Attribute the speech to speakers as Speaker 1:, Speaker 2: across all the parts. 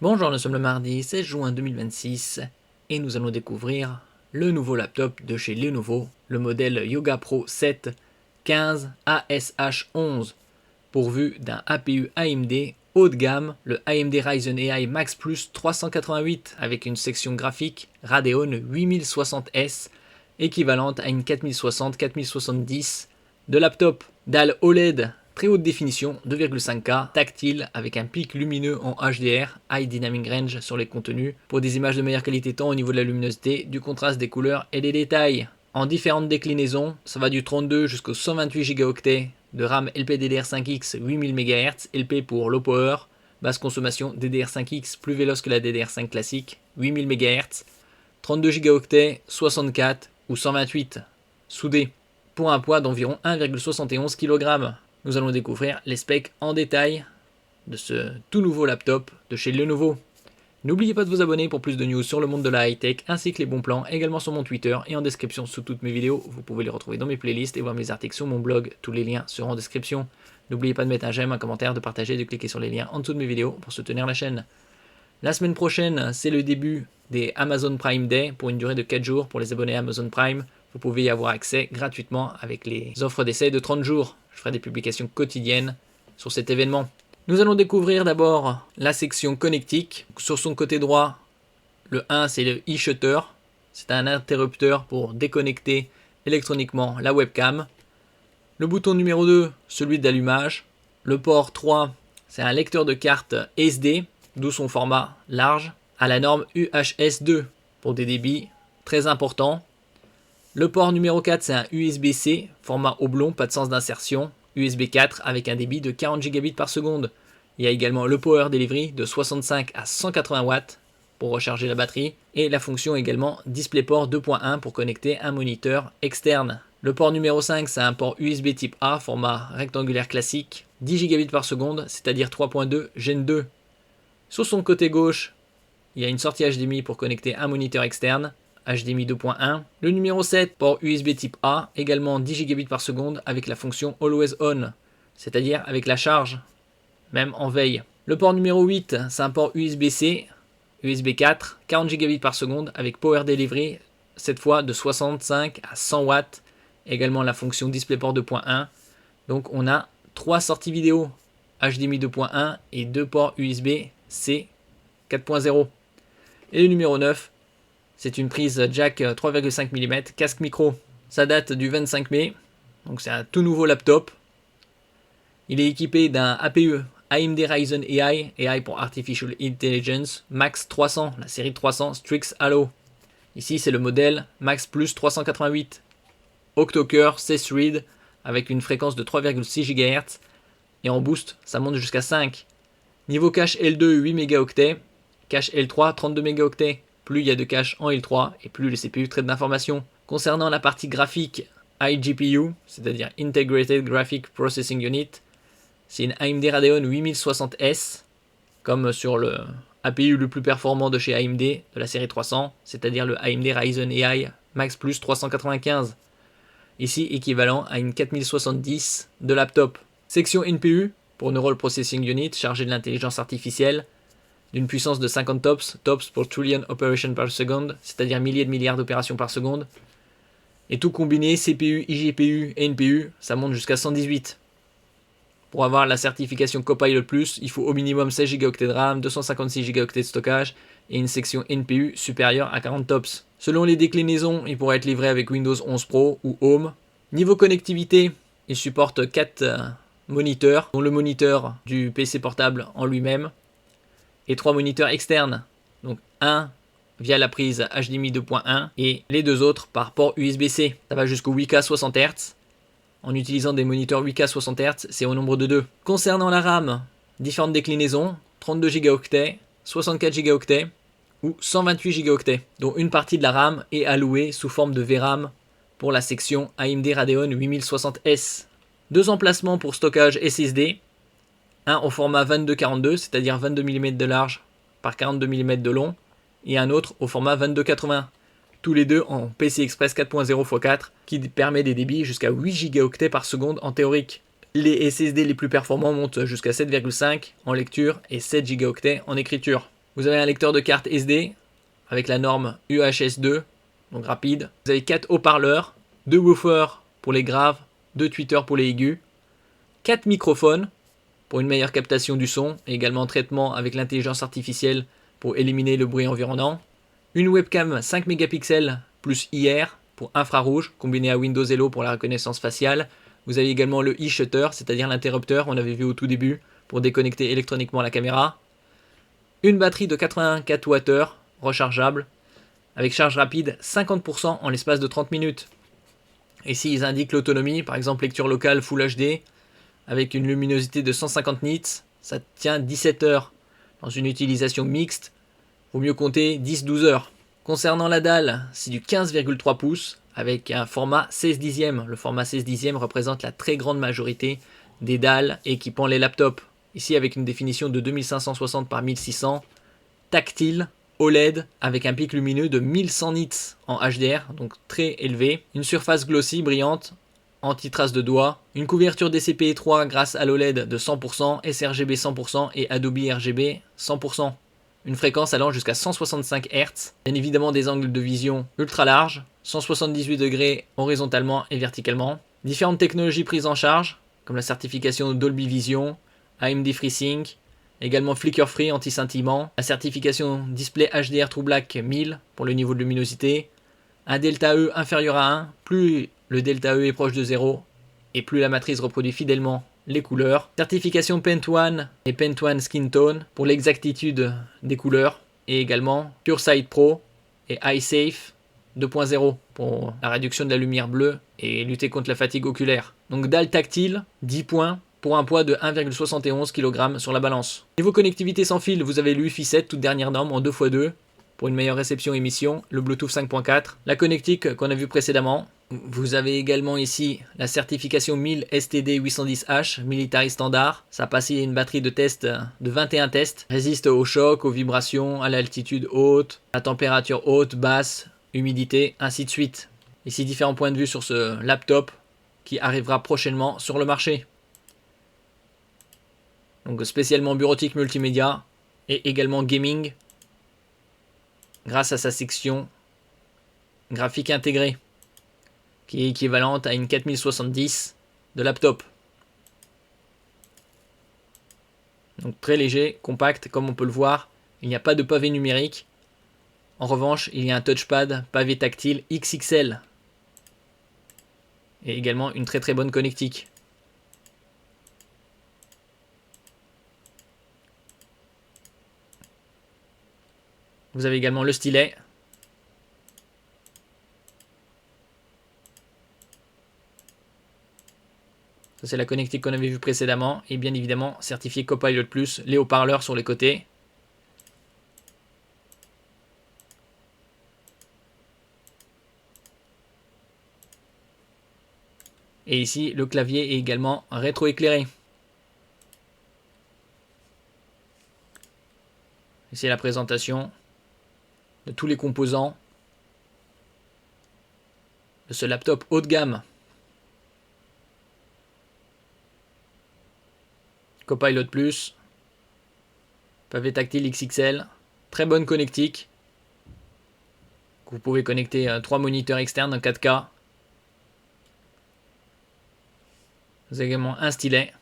Speaker 1: Bonjour, nous sommes le mardi 16 juin 2026 et nous allons découvrir le nouveau laptop de chez Lenovo, le modèle Yoga Pro 7 15 ASH11, pourvu d'un APU AMD haut de gamme, le AMD Ryzen AI Max Plus 388 avec une section graphique Radeon 8060S équivalente à une 4060-4070 de laptop, dalle OLED très haute définition 2,5K, tactile avec un pic lumineux en HDR, High Dynamic Range sur les contenus, pour des images de meilleure qualité tant au niveau de la luminosité, du contraste des couleurs et des détails. En différentes déclinaisons, ça va du 32 jusqu'au 128 Go de RAM LPDDR5X 8000 MHz, LP pour low power, basse consommation, DDR5X plus véloce que la DDR5 classique, 8000 MHz, 32 Go 64 ou 128 soudé, pour un poids d'environ 1,71 kg. Nous allons découvrir les specs en détail de ce tout nouveau laptop de chez Lenovo. N'oubliez pas de vous abonner pour plus de news sur le monde de la high-tech ainsi que les bons plans, également sur mon Twitter et en description sous toutes mes vidéos. Vous pouvez les retrouver dans mes playlists et voir mes articles sur mon blog. Tous les liens seront en description. N'oubliez pas de mettre un j'aime, un commentaire, de partager, de cliquer sur les liens en dessous de mes vidéos pour soutenir la chaîne. La semaine prochaine, c'est le début des Amazon Prime Day pour une durée de 4 jours pour les abonnés Amazon Prime. Vous pouvez y avoir accès gratuitement avec les offres d'essai de 30 jours. Je ferai des publications quotidiennes sur cet événement. Nous allons découvrir d'abord la section connectique. Sur son côté droit, le 1 c'est le e-shutter. C'est un interrupteur pour déconnecter électroniquement la webcam. Le bouton numéro 2, celui d'allumage. Le port 3, c'est un lecteur de carte SD, d'où son format large, à la norme UHS-2 pour des débits très importants. Le port numéro 4, c'est un USB-C, format oblong, pas de sens d'insertion, USB 4 avec un débit de 40 Gb par seconde. Il y a également le Power Delivery de 65 à 180 watts pour recharger la batterie et la fonction également DisplayPort 2.1 pour connecter un moniteur externe. Le port numéro 5, c'est un port USB type A, format rectangulaire classique, 10 Gb par seconde, c'est-à-dire 3.2 Gen 2. Sur son côté gauche, il y a une sortie HDMI pour connecter un moniteur externe, HDMI 2.1. Le numéro 7, port USB type A, également 10 Gb par seconde avec la fonction Always On, c'est-à-dire avec la charge, même en veille. Le port numéro 8, c'est un port USB-C, USB 4, 40 Gb par seconde avec Power Delivery, cette fois de 65 à 100 watts, également la fonction DisplayPort 2.1. Donc on a 3 sorties vidéo, HDMI 2.1 et 2 ports USB-C 4.0. Et le numéro 9, c'est une prise jack 3,5 mm, casque micro. Ça date du 25 mai, donc c'est un tout nouveau laptop. Il est équipé d'un APU AMD Ryzen AI pour Artificial Intelligence, Max 300, la série 300 Strix Halo. Ici c'est le modèle Max Plus 388. Octo-core 16 threads avec une fréquence de 3,6 GHz et en boost ça monte jusqu'à 5. Niveau cache L2 8 mégaoctets, cache L3 32 mégaoctets. Plus il y a de cache en L3 et plus le CPU traite d'informations. Concernant la partie graphique iGPU, c'est-à-dire Integrated Graphic Processing Unit, c'est une AMD Radeon 8060S, comme sur le APU le plus performant de chez AMD de la série 300, c'est-à-dire le AMD Ryzen AI Max Plus 395. Ici équivalent à une 4070 de laptop. Section NPU pour Neural Processing Unit chargée de l'intelligence artificielle, d'une puissance de 50 tops pour trillion operations per second, c'est-à-dire milliers de milliards d'opérations par seconde. Et tout combiné, CPU, iGPU et NPU, ça monte jusqu'à 118. Pour avoir la certification Copilot+, il faut au minimum 16 Go de RAM, 256 Go de stockage et une section NPU supérieure à 40 tops. Selon les déclinaisons, il pourrait être livré avec Windows 11 Pro ou Home. Niveau connectivité, il supporte 4 moniteurs, dont le moniteur du PC portable en lui-même, et 3 moniteurs externes, donc un via la prise HDMI 2.1 et les deux autres par port USB-C. Ça va jusqu'au 8K 60 Hz. En utilisant des moniteurs 8K 60 Hz, c'est au nombre de 2. Concernant la RAM, différentes déclinaisons, 32 Go, 64 Go ou 128 Go, dont une partie de la RAM est allouée sous forme de VRAM pour la section AMD Radeon 8060S. Deux emplacements pour stockage SSD, un au format 2242, c'est-à-dire 22 mm de large par 42 mm de long, et un autre au format 2280, tous les deux en PCI Express 4.0 x 4, qui permet des débits jusqu'à 8 Go par seconde en théorique. Les SSD les plus performants montent jusqu'à 7,5 en lecture et 7 Go en écriture. Vous avez un lecteur de carte SD avec la norme UHS-2, donc rapide. Vous avez 4 haut-parleurs, 2 woofers pour les graves, 2 tweeters pour les aigus, 4 microphones pour une meilleure captation du son et également traitement avec l'intelligence artificielle pour éliminer le bruit environnant, une webcam 5 mégapixels plus IR pour infrarouge combiné à Windows Hello pour la reconnaissance faciale. Vous avez également le e-shutter, c'est-à-dire l'interrupteur, on avait vu au tout début, pour déconnecter électroniquement la caméra. Une batterie de 84 Wh rechargeable, avec charge rapide 50% en l'espace de 30 minutes. Ici, ils indiquent l'autonomie, par exemple lecture locale Full HD, avec une luminosité de 150 nits, ça tient 17 heures. Dans une utilisation mixte, vaut mieux compter 10-12 heures. Concernant la dalle, c'est du 15,3 pouces avec un format 16 dixièmes. Le format 16 dixièmes représente la très grande majorité des dalles équipant les laptops. Ici avec une définition de 2560 par 1600, tactile, OLED avec un pic lumineux de 1100 nits en HDR, donc très élevé. Une surface glossy brillante, anti-trace de doigts. Une couverture DCP-3 grâce à l'OLED de 100%, sRGB 100% et Adobe RGB 100%. Une fréquence allant jusqu'à 165 Hz. Bien évidemment des angles de vision ultra larges, 178 degrés horizontalement et verticalement. Différentes technologies prises en charge, comme la certification Dolby Vision, AMD FreeSync, également Flicker Free anti-scintillement, la certification Display HDR True Black 1000 pour le niveau de luminosité, un delta E inférieur à 1, plus le delta E est proche de 0, et plus la matrice reproduit fidèlement les couleurs. Certification Paint One et Paint One Skin Tone pour l'exactitude des couleurs, et également PureSight Pro et EyeSafe 2.0 pour la réduction de la lumière bleue et lutter contre la fatigue oculaire. Donc dalle tactile, 10 points, pour un poids de 1,71 kg sur la balance. Niveau connectivité sans fil, vous avez le Wi-Fi 7, toute dernière norme en 2x2, pour une meilleure réception émission, le Bluetooth 5.4, la connectique qu'on a vu précédemment. Vous avez également ici la certification 1000 STD 810H, Military Standard. Ça a passé une batterie de test de 21 tests. Résiste aux chocs, aux vibrations, à l'altitude haute, à la température haute, basse, humidité, ainsi de suite. Ici différents points de vue sur ce laptop qui arrivera prochainement sur le marché. Donc spécialement bureautique multimédia et également gaming grâce à sa section graphique intégrée qui est équivalente à une 4070 de laptop. Donc très léger, compact, comme on peut le voir. Il n'y a pas de pavé numérique. En revanche, il y a un touchpad pavé tactile XXL. Et également une très très bonne connectique. Vous avez également le stylet. Ça c'est la connectique qu'on avait vue précédemment. Et bien évidemment certifié Copilot+, les haut-parleurs sur les côtés. Et ici le clavier est également rétroéclairé. Ici la présentation de tous les composants de ce laptop haut de gamme. Copilot+, pavé tactile XXL, très bonne connectique. Vous pouvez connecter 3 moniteurs externes en 4K. Vous avez également un stylet.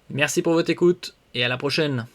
Speaker 1: Merci pour votre écoute et à la prochaine.